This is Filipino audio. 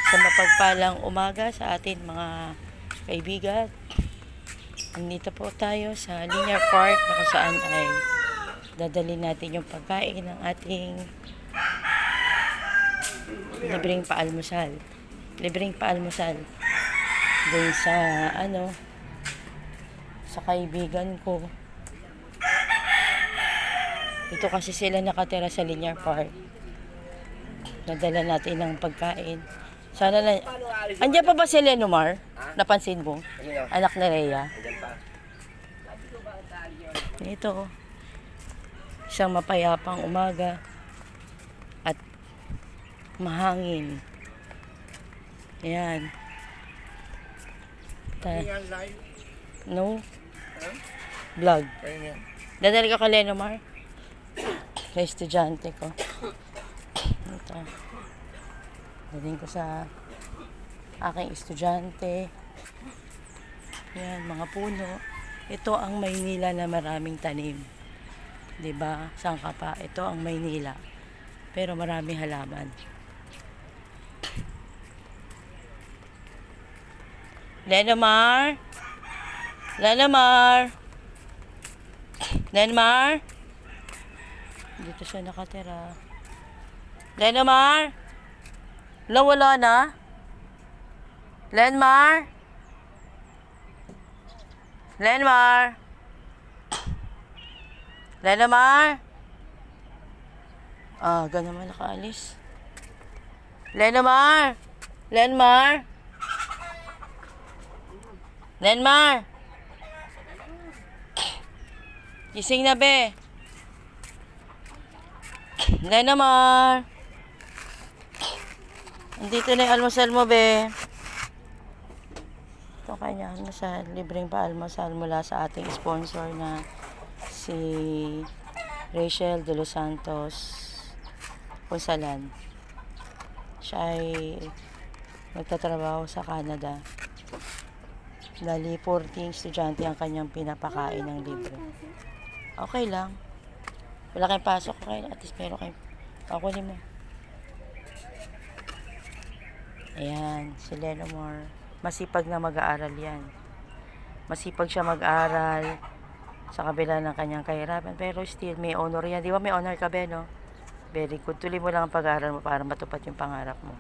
Sa mapagpalang umaga sa atin mga kaibigan. Nandito po tayo sa Linear Park na kung saan ay dadalhin natin yung pagkain ng ating libreng paalmusal. Libreng paalmusal dun sa sa kaibigan ko. Dito kasi sila nakatira sa Linear Park. Nadala natin ng pagkain. Sana na... Andiyan pa ba si Lenomar? Napansin mo? Anak ni Rhea. Ito. Isang mapayapang umaga. At mahangin. Ayan. No? Vlog. Dadali ka ka Lenomar? Sa estudyante ko. Ito. Daling ko sa aking estudyante. Yan, mga puno. Ito ang Maynila na maraming tanim. 'Di ba? Saan ka pa? Ito ang Maynila. Pero maraming halaman. Lenomar? Lenomar? Lenomar? Dito siya nakatira. Lenomar? Wala na? Lenmar? Lenmar? Lenomar? Ganun naman nakaalis. Lenomar? Lenmar? Lenmar? Gising na be. Lenomar? Andito na yung almusal mo, be. Ito kanya almusal. Libreng pa almusal mula sa ating sponsor na si Rachel de los Santos Punsalan. Siya ay nagtatrabaho sa Canada. Dali 14 estudyante ang kanyang pinapakain ng libre. Okay lang. Wala kayong pasok, okay? At least meron kayong pakunin mo. Ayan, si Lenomar. Masipag na mag-aaral yan. Masipag siya mag-aaral sa kabila ng kanyang kahirapan. Pero still, may honor yan. Di ba may honor ka, no? Very good. Tuloy mo lang ang pag-aaral mo para matupad yung pangarap mo.